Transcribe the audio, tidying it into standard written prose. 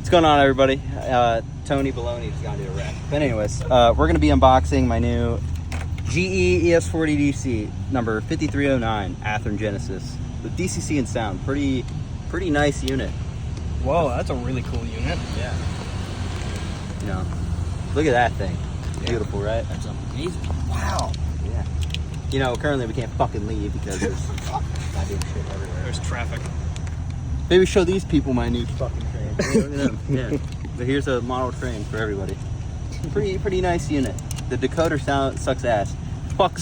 What's going on, everybody? Tony Baloney's gone to a wreck. But anyways, we're going to be unboxing my new GE ES40dc number 5309 Athearn Genesis with DCC and sound. Pretty nice unit. Whoa, that's a really cool unit. Yeah. You know, look at that thing. Yeah. Beautiful, right? That's amazing. Wow. Yeah. You know, currently we can't fucking leave because there's goddamn shit everywhere. There's traffic. Maybe show these people my new fucking train. Look at them. Yeah. But here's a model train for everybody. Pretty nice unit. The decoder sound sucks ass. Fuck